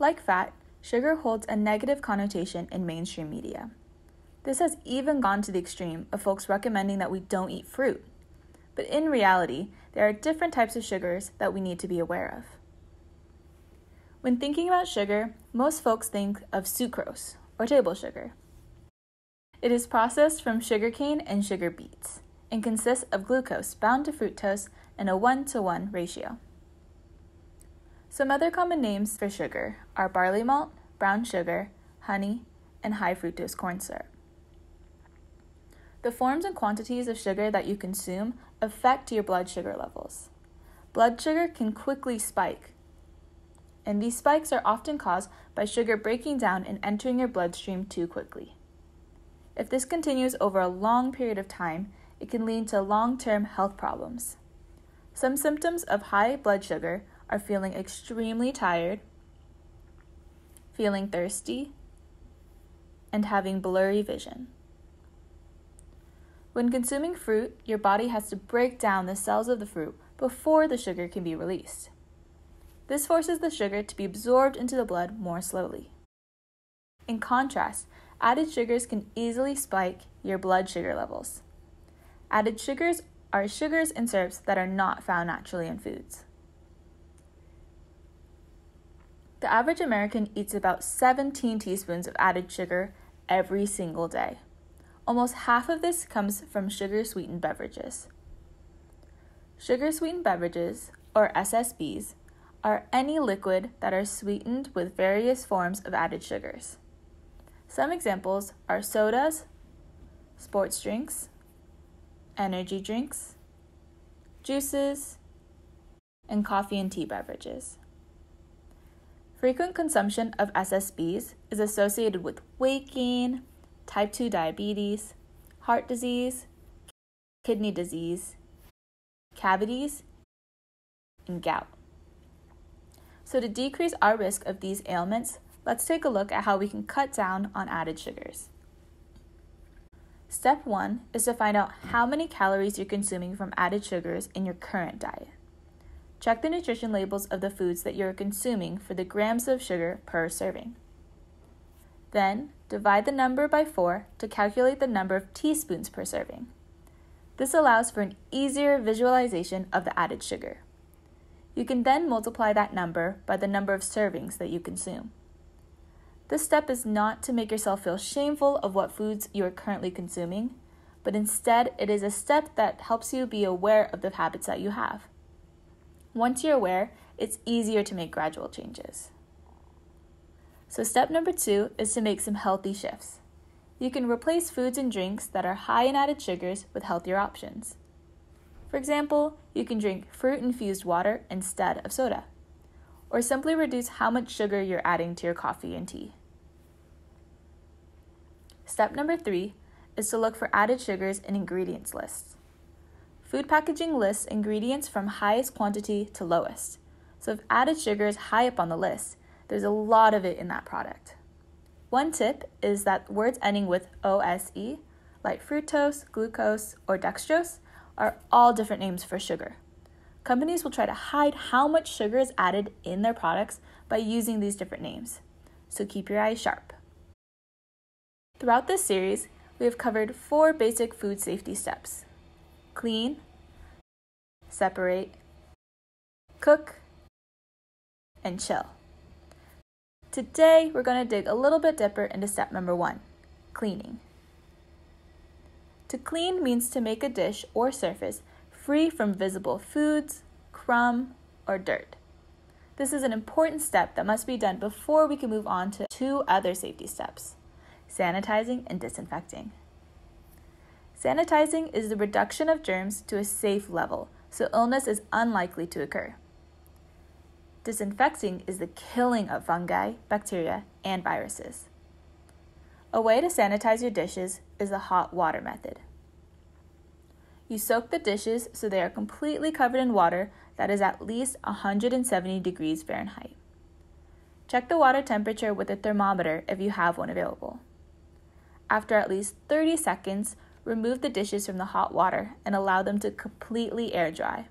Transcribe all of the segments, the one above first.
Like fat, sugar holds a negative connotation in mainstream media. This has even gone to the extreme of folks recommending that we don't eat fruit. But in reality, there are different types of sugars that we need to be aware of. When thinking about sugar, most folks think of sucrose, or table sugar. It is processed from sugarcane and sugar beets, and consists of glucose bound to fructose in a 1-to-1 ratio. Some other common names for sugar are barley malt, brown sugar, honey, and high fructose corn syrup. The forms and quantities of sugar that you consume affect your blood sugar levels. Blood sugar can quickly spike, and these spikes are often caused by sugar breaking down and entering your bloodstream too quickly. If this continues over a long period of time, it can lead to long-term health problems. Some symptoms of high blood sugar are feeling extremely tired, feeling thirsty, and having blurry vision. When consuming fruit, your body has to break down the cells of the fruit before the sugar can be released. This forces the sugar to be absorbed into the blood more slowly. In contrast, added sugars can easily spike your blood sugar levels. Added sugars are sugars and syrups that are not found naturally in foods. The average American eats about 17 teaspoons of added sugar every single day. Almost half of this comes from sugar-sweetened beverages. Sugar-sweetened beverages, or SSBs, are any liquid that are sweetened with various forms of added sugars. Some examples are sodas, sports drinks, energy drinks, juices, and coffee and tea beverages. Frequent consumption of SSBs is associated with weight gain, type 2 diabetes, heart disease, kidney disease, cavities, and gout. So to decrease our risk of these ailments, let's take a look at how we can cut down on added sugars. Step 1 is to find out how many calories you're consuming from added sugars in your current diet. Check the nutrition labels of the foods that you're consuming for the grams of sugar per serving. Then, divide the number by 4 to calculate the number of teaspoons per serving. This allows for an easier visualization of the added sugar. You can then multiply that number by the number of servings that you consume. This step is not to make yourself feel shameful of what foods you are currently consuming, but instead it is a step that helps you be aware of the habits that you have. Once you're aware, it's easier to make gradual changes. So step number 2 is to make some healthy shifts. You can replace foods and drinks that are high in added sugars with healthier options. For example, you can drink fruit-infused water instead of soda, or simply reduce how much sugar you're adding to your coffee and tea. Step number 3 is to look for added sugars in ingredients lists. Food packaging lists ingredients from highest quantity to lowest. So if added sugar is high up on the list, there's a lot of it in that product. One tip is that words ending with OSE, like fructose, glucose, or dextrose, are all different names for sugar. Companies will try to hide how much sugar is added in their products by using these different names, so keep your eyes sharp. Throughout this series, we have covered 4 basic food safety steps: clean, separate, cook, and chill. Today, we're going to dig a little bit deeper into step number 1, cleaning. To clean means to make a dish or surface free from visible foods, crumb, or dirt. This is an important step that must be done before we can move on to 2 other safety steps: sanitizing and disinfecting. Sanitizing is the reduction of germs to a safe level, so illness is unlikely to occur. Disinfecting is the killing of fungi, bacteria, and viruses. A way to sanitize your dishes is the hot water method. You soak the dishes so they are completely covered in water that is at least 170 degrees Fahrenheit. Check the water temperature with a thermometer if you have one available. After at least 30 seconds, remove the dishes from the hot water and allow them to completely air dry.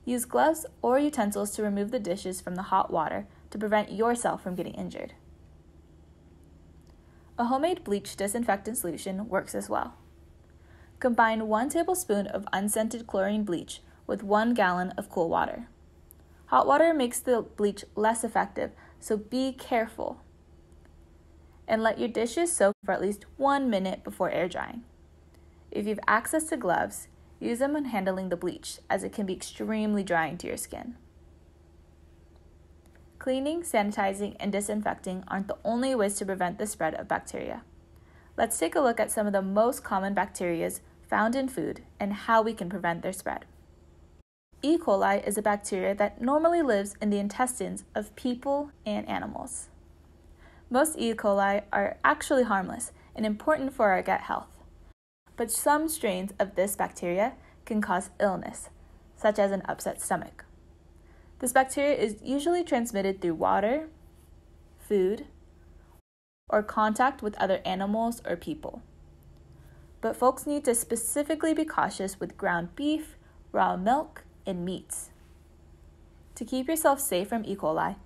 Use gloves or utensils to remove the dishes from the hot water to prevent yourself from getting injured. A homemade bleach disinfectant solution works as well. Combine 1 tablespoon of unscented chlorine bleach with 1 gallon of cool water. Hot water makes the bleach less effective, so be careful. And let your dishes soak for at least 1 minute before air drying. If you have access to gloves, use them when handling the bleach, as it can be extremely drying to your skin. Cleaning, sanitizing, and disinfecting aren't the only ways to prevent the spread of bacteria. Let's take a look at some of the most common bacteria found in food and how we can prevent their spread. E. coli is a bacteria that normally lives in the intestines of people and animals. Most E. coli are actually harmless and important for our gut health, but some strains of this bacteria can cause illness, such as an upset stomach. This bacteria is usually transmitted through water, food, or contact with other animals or people. But folks need to specifically be cautious with ground beef, raw milk, and meats. To keep yourself safe from E. coli,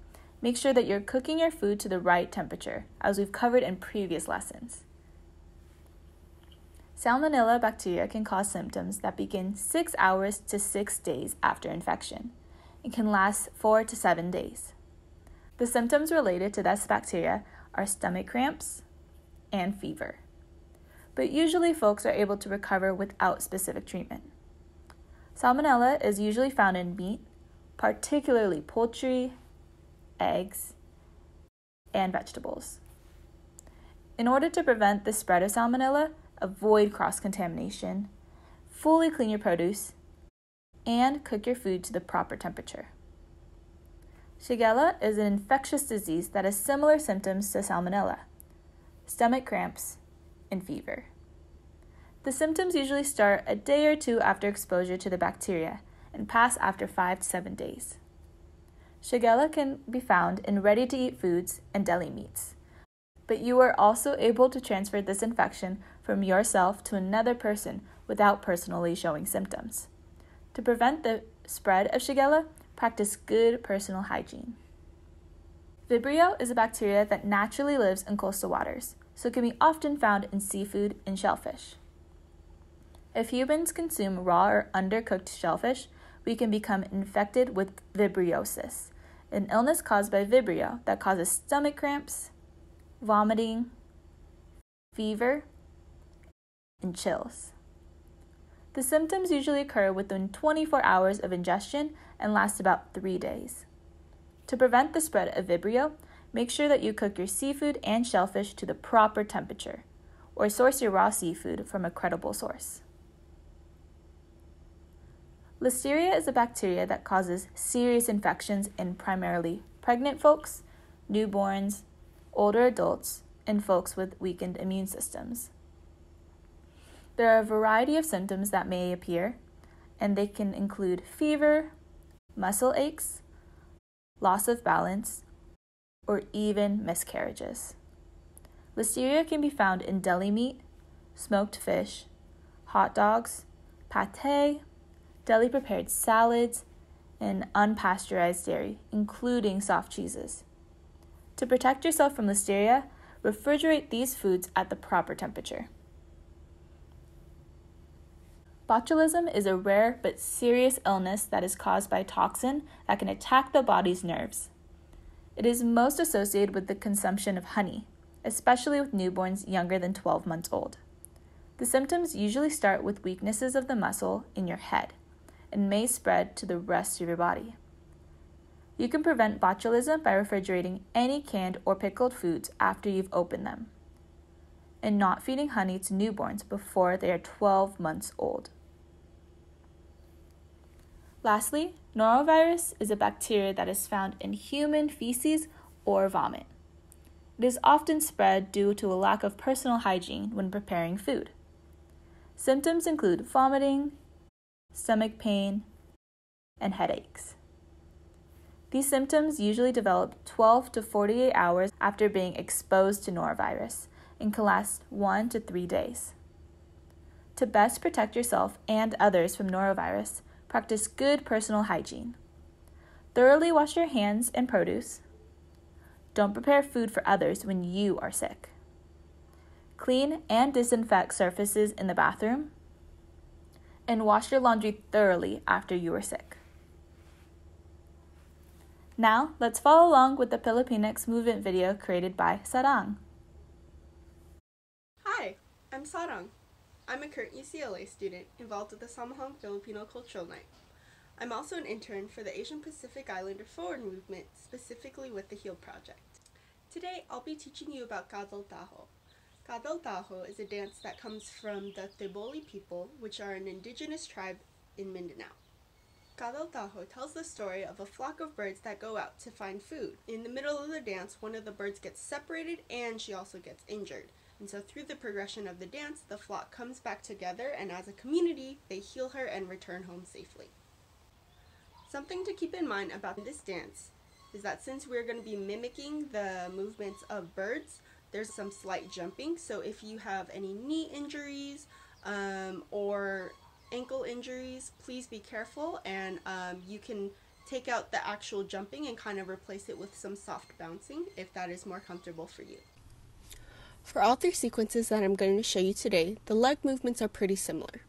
make sure that you're cooking your food to the right temperature, as we've covered in previous lessons. Salmonella bacteria can cause symptoms that begin 6 hours to 6 days after infection and can last 4 to 7 days. The symptoms related to this bacteria are stomach cramps and fever, but usually folks are able to recover without specific treatment. Salmonella is usually found in meat, particularly poultry, eggs, and vegetables. In order to prevent the spread of salmonella, avoid cross-contamination, fully clean your produce, and cook your food to the proper temperature. Shigella is an infectious disease that has similar symptoms to salmonella: stomach cramps and fever. The symptoms usually start a day or two after exposure to the bacteria and pass after 5 to 7 days. Shigella can be found in ready-to-eat foods and deli meats, but you are also able to transfer this infection from yourself to another person without personally showing symptoms. To prevent the spread of Shigella, practice good personal hygiene. Vibrio is a bacteria that naturally lives in coastal waters, so it can be often found in seafood and shellfish. If humans consume raw or undercooked shellfish, we can become infected with vibriosis, an illness caused by Vibrio that causes stomach cramps, vomiting, fever, and chills. The symptoms usually occur within 24 hours of ingestion and last about 3 days. To prevent the spread of Vibrio, make sure that you cook your seafood and shellfish to the proper temperature, or source your raw seafood from a credible source. Listeria is a bacteria that causes serious infections in primarily pregnant folks, newborns, older adults, and folks with weakened immune systems. There are a variety of symptoms that may appear, and they can include fever, muscle aches, loss of balance, or even miscarriages. Listeria can be found in deli meat, smoked fish, hot dogs, pâté, deli-prepared salads, and unpasteurized dairy, including soft cheeses. To protect yourself from Listeria, refrigerate these foods at the proper temperature. Botulism is a rare but serious illness that is caused by a toxin that can attack the body's nerves. It is most associated with the consumption of honey, especially with newborns younger than 12 months old. The symptoms usually start with weaknesses of the muscle in your head and may spread to the rest of your body. You can prevent botulism by refrigerating any canned or pickled foods after you've opened them, and not feeding honey to newborns before they are 12 months old. Lastly, Norovirus is a bacteria that is found in human feces or vomit. It is often spread due to a lack of personal hygiene when preparing food. Symptoms include vomiting, stomach pain, and headaches. These symptoms usually develop 12 to 48 hours after being exposed to norovirus and can last 1 to 3 days. To best protect yourself and others from norovirus, practice good personal hygiene. Thoroughly wash your hands and produce. Don't prepare food for others when you are sick. Clean and disinfect surfaces in the bathroom. And wash your laundry thoroughly after you are sick. Now, let's follow along with the Philippines movement video created by Sarang. Hi, I'm Sarang. I'm a current UCLA student involved with the Samahang Filipino Cultural Night. I'm also an intern for the Asian Pacific Islander Forward movement, specifically with the HEAL project. Today, I'll be teaching you about Kadal Taho. Kadal Taho is a dance that comes from the Teboli people, which are an indigenous tribe in Mindanao. Kadal Taho tells the story of a flock of birds that go out to find food. In the middle of the dance, one of the birds gets separated and she also gets injured. And so through the progression of the dance, the flock comes back together, and as a community, they heal her and return home safely. Something to keep in mind about this dance is that since we're going to be mimicking the movements of birds, there's some slight jumping. So if you have any knee injuries or ankle injuries, please be careful, and you can take out the actual jumping and kind of replace it with some soft bouncing if that is more comfortable for you. For all three sequences that I'm going to show you today, the leg movements are pretty similar.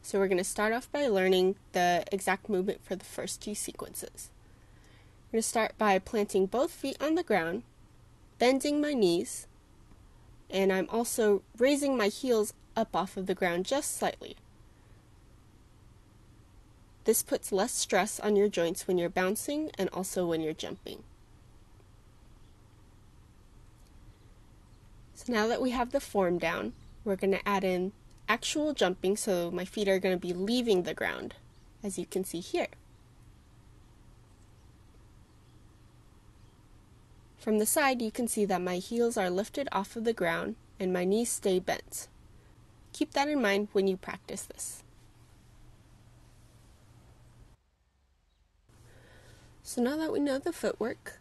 So we're going to start off by learning the exact movement for the first two sequences. I'm going to start by planting both feet on the ground, bending my knees, and I'm also raising my heels up off of the ground just slightly. This puts less stress on your joints when you're bouncing and also when you're jumping. So now that we have the form down, we're going to add in actual jumping, so my feet are going to be leaving the ground, as you can see here. From the side, you can see that my heels are lifted off of the ground and my knees stay bent. Keep that in mind when you practice this. So now that we know the footwork,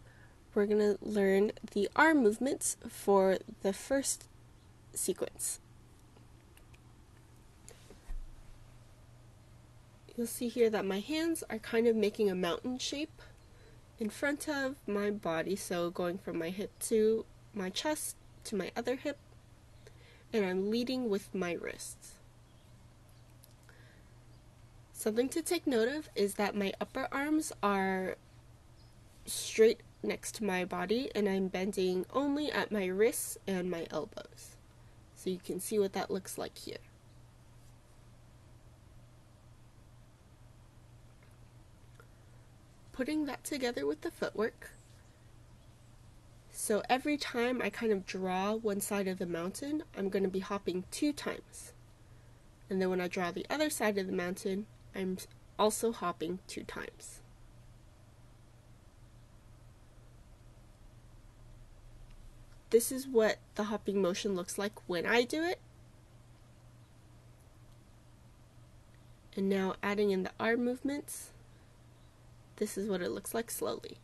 we're going to learn the arm movements for the first sequence. You'll see here that my hands are kind of making a mountain shape in front of my body, so going from my hip to my chest to my other hip, and I'm leading with my wrists. Something to take note of is that my upper arms are straight next to my body, and I'm bending only at my wrists and my elbows. So you can see what that looks like here. Putting that together with the footwork, so every time I kind of draw one side of the mountain, I'm going to be hopping 2 times. And then when I draw the other side of the mountain, I'm also hopping 2 times. This is what the hopping motion looks like when I do it. And now adding in the arm movements, this is what it looks like slowly.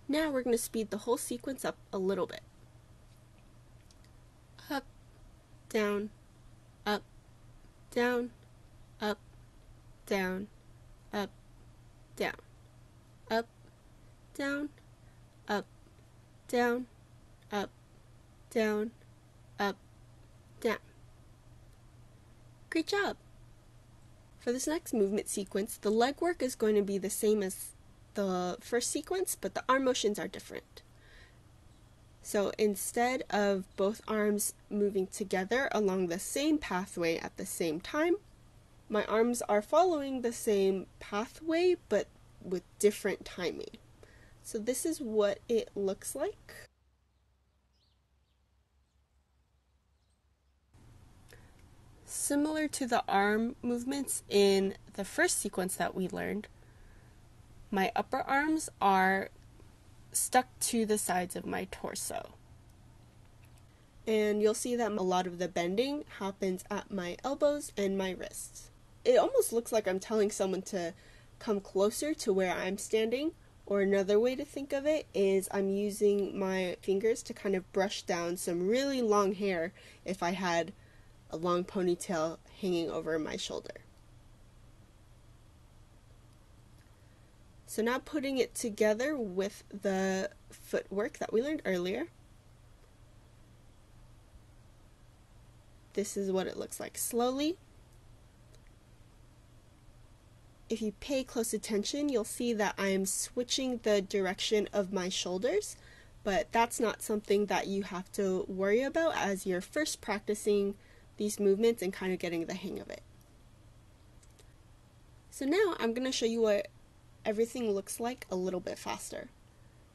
Now we're going to speed the whole sequence up a little bit. Up, down, up, down, up, down, up, down, up, down, up, down, up, down, up, down. Great job! For this next movement sequence, the leg work is going to be the same as the first sequence, but the arm motions are different. So instead of both arms moving together along the same pathway at the same time, my arms are following the same pathway but with different timing. So this is what it looks like. Similar to the arm movements in the first sequence that we learned, my upper arms are stuck to the sides of my torso. And you'll see that a lot of the bending happens at my elbows and my wrists. It almost looks like I'm telling someone to come closer to where I'm standing, Or another way to think of it is I'm using my fingers to kind of brush down some really long hair if I had a long ponytail hanging over my shoulder. So now putting it together with the footwork that we learned earlier. This is what it looks like slowly. If you pay close attention, you'll see that I'm switching the direction of my shoulders, but that's not something that you have to worry about as you're first practicing these movements and kind of getting the hang of it. So now I'm going to show you what everything looks like a little bit faster.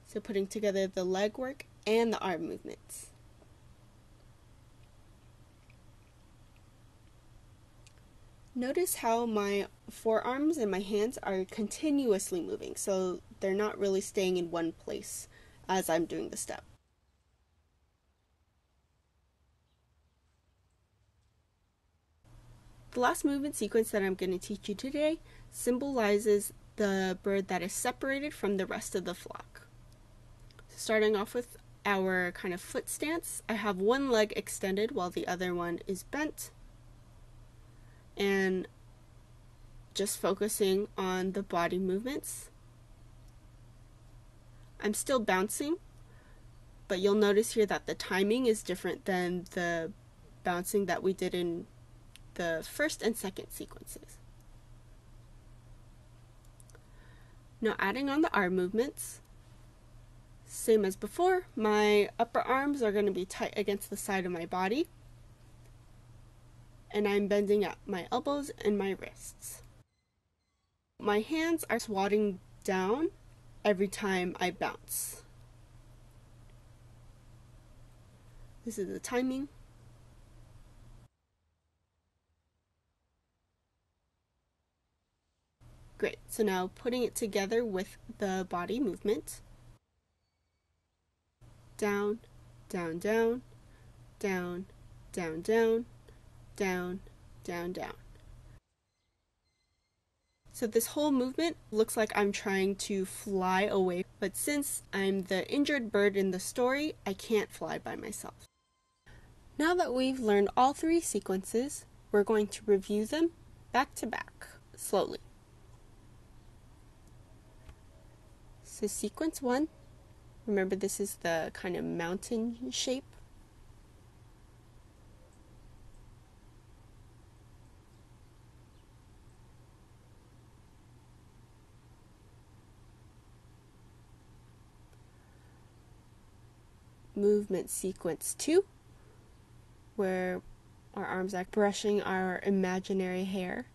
So putting together the leg work and the arm movements. Notice how my forearms and my hands are continuously moving, so they're not really staying in one place as I'm doing the step. The last movement sequence that I'm going to teach you today symbolizes the bird that is separated from the rest of the flock. So starting off with our kind of foot stance, I have one leg extended while the other one is bent. And just focusing on the body movements. I'm still bouncing, but you'll notice here that the timing is different than the bouncing that we did in the first and second sequences. Now adding on the arm movements, same as before, my upper arms are going to be tight against the side of my body. And I'm bending at my elbows and my wrists. My hands are swatting down every time I bounce. This is the timing. Great, so now putting it together with the body movement. Down, down, down, down, down, down, down, down, down. So this whole movement looks like I'm trying to fly away, but since I'm the injured bird in the story, I can't fly by myself. Now that we've learned all three sequences, we're going to review them back to back, slowly. So sequence 1, remember this is the kind of mountain shape. Movement sequence 2, where our arms are brushing our imaginary hair.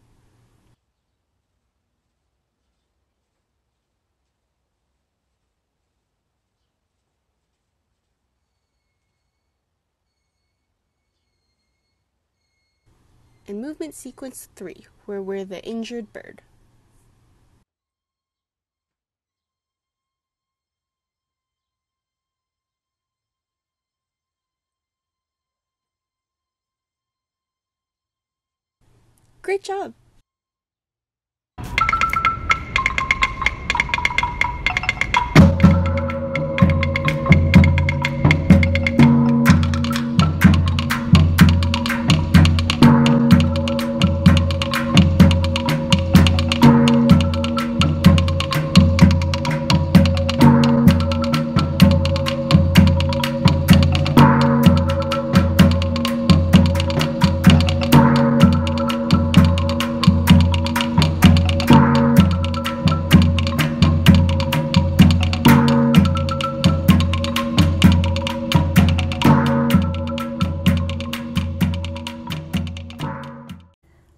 And movement sequence 3, where we're the injured bird. Great job!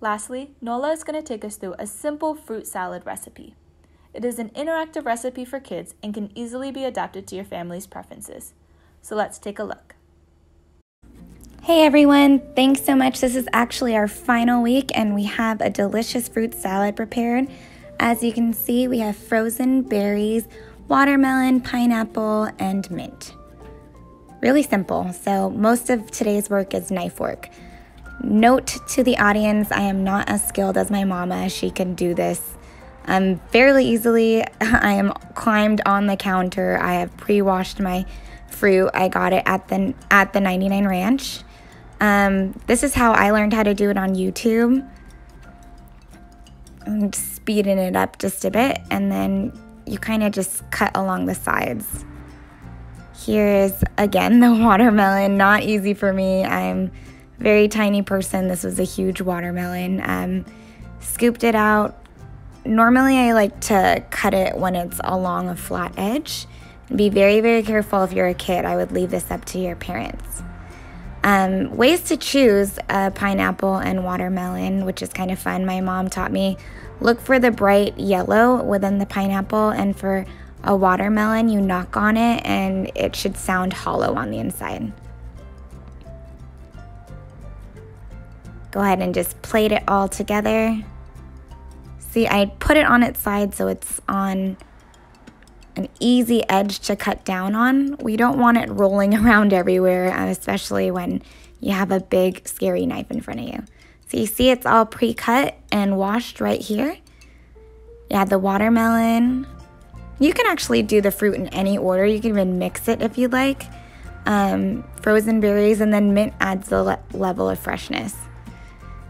Lastly, Nola is going to take us through a simple fruit salad recipe. It is an interactive recipe for kids and can easily be adapted to your family's preferences. So let's take a look. Hey everyone, thanks so much. This is actually our final week and we have a delicious fruit salad prepared. As you can see, we have frozen berries, watermelon, pineapple, and mint. Really simple, so most of today's work is knife work. Note to the audience, I am not as skilled as my mama. She can do this fairly easily. I am climbed on the counter. I have pre-washed my fruit. I got it at the 99 Ranch. This is how I learned how to do it on YouTube. I'm speeding it up just a bit, and then you kind of just cut along the sides. Here's, again, the watermelon. Not easy for me. I'm a very tiny person. This was a huge watermelon. Scooped it out. Normally, I like to cut it when it's along a flat edge. Be very, very careful if you're a kid. I would leave this up to your parents. Ways to choose a pineapple and watermelon, which is kind of fun. My mom taught me, look for the bright yellow within the pineapple, and for a watermelon, you knock on it and it should sound hollow on the inside. Go ahead and just plate it all together. See, I put it on its side so it's on an easy edge to cut down on. We don't want it rolling around everywhere, especially when you have a big, scary knife in front of you. So you see it's all pre-cut and washed right here. Yeah, the watermelon. You can actually do the fruit in any order. You can even mix it if you'd like. Frozen berries, and then mint adds the level of freshness.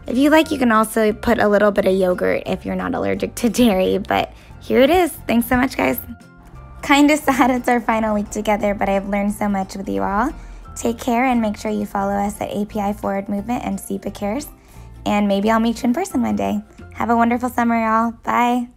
If you like, you can also put a little bit of yogurt if you're not allergic to dairy, but here it is. Thanks so much, guys. Kind of sad it's our final week together, but I've learned so much with you all. Take care, and make sure you follow us at API Forward Movement and SEPA Cares, and maybe I'll meet you in person one day. Have a wonderful summer, y'all. Bye.